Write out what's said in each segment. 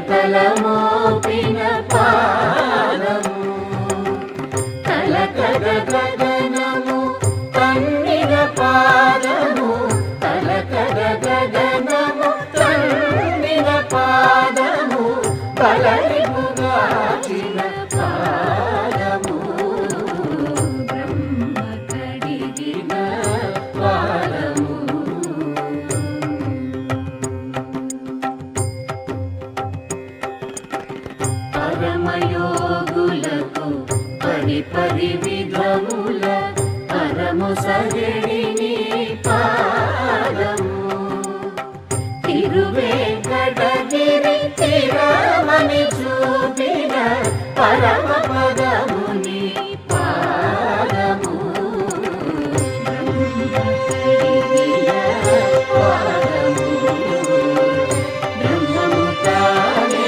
తలమోపిన పాదము తలకగ గగనము తన్నిన పాదము తలకగ గగనము తన్నిన పాదము బలరిపుగాచిన పాదము బ్రహ్మ కడిగిన పాదము పరమయోగులకు పరి విధముల పరము సగడిని పాదము తిరువేంకటగిరి తిరమని చూపిన పరమ పదముని పాదము బ్రహ్మ కడిగిన పాదము బ్రహ్మము తానే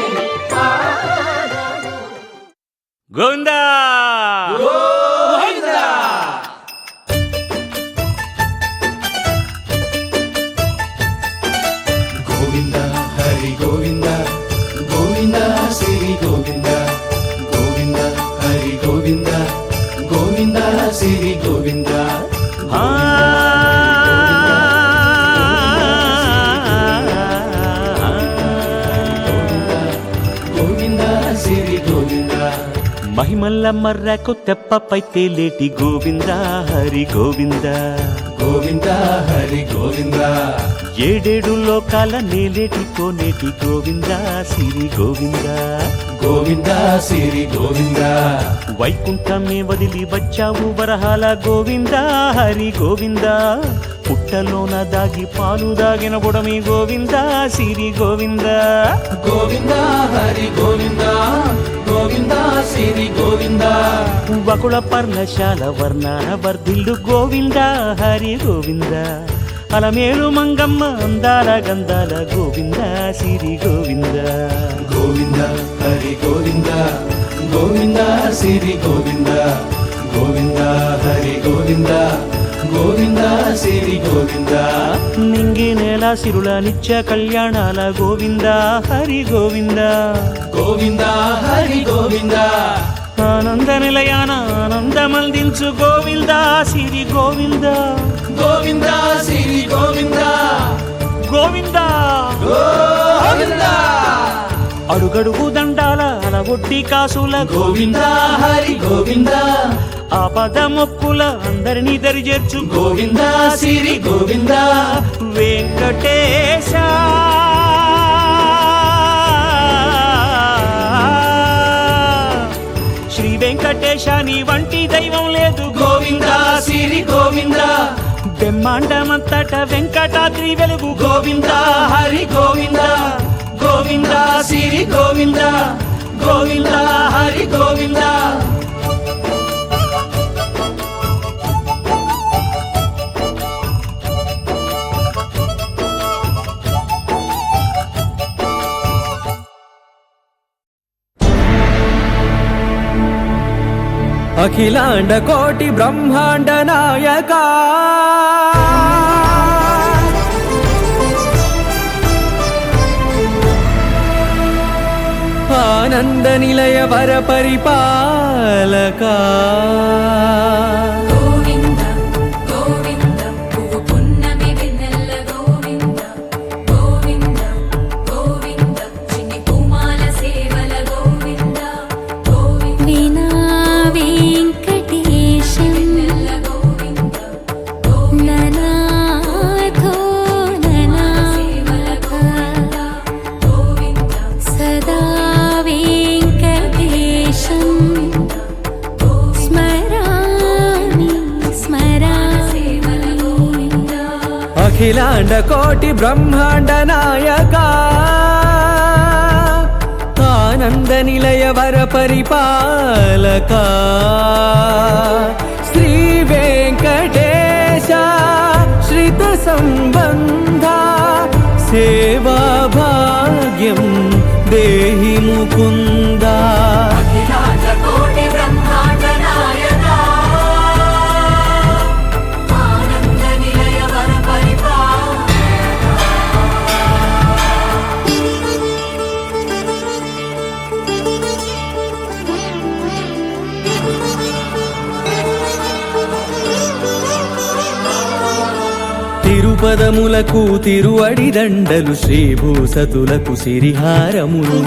పాదము. గోవిందా గోవిందా గోవింద హరి గోవింద గోవింద శ్రీ గోవింద గోవింద హరి గోవింద గోవింద శ్రీ గోవింద గోవింద శ్రీ గోవింద మహిమల్ల మర్రకు తెప్పపై తేలేటి గోవిందా హరి గోవిందా గోవింద హరి గోవింద ఏడేడు లోకాల నేలేటి కోనేటి గోవిందా సిరి గోవిందా గోవింద శ్రీ గోవింద వైకుంఠమే వదిలి వచ్చావు వరహాల గోవిందా హరి గోవిందా పుట్టలోన దాగి పాలు దాగిన బుడమి గోవిందా సిరి గోవిందా గోవింద హరి గోవింద గోవింద శ్రీ గోవింద వకుళ పర్ణశాల వర్ణాన వర్ధిల్లు గోవిందా హరి గోవిందా అలమేలు మంగమ్మ అందాల గంధాల గోవిందా సిరి గోవిందా గోవింద హరి గోవింద గోవింద శ్రీ గోవింద గోవింద హరి గోవింద గోవింద శ్రీ గోవింద నింగి నేల సిరుల నిత్య కళ్యాణాల గోవిందా హరి గోవిందా గోవింద హరి గోవింద ఆనంద నిలయాన ఆనందమందించు గోవిందా సిరి గోవిందా గోవింద శ్రీ గోవింద గోవిందా గోవింద అడుగడుగు దండాల అలగొట్టి కాసుల గోవింద హరి గోవింద ఆపద మొక్కుల అందరినీ దరిచేర్చు గోవింద శ్రీ గోవింద వెంకటేశ శ్రీ వెంకటేశ నీ వంటి దైవం లేదు గోవింద శ్రీ గోవింద బ్రహ్మాండమంతట వెంకటాద్రి వెలుగు గోవింద హరి గోవింద గోవింద శ్రీ గోవింద గోవింద హరి గోవింద అఖిలాండ కోటి బ్రహ్మాండ నాయక ఆనంద నిలయ వర పరిపాలక అఖిలాండ కోటి బ్రహ్మాండ నాయక ఆనంద నిలయ వర పరిపాలక శ్రీ వెంకటేశ శ్రిత సంబంధ సేవా భాగ్యం దేహి ముకుంద పదములకు తిరువడి దండలు శ్రీభూసతులకు సిరిహారములు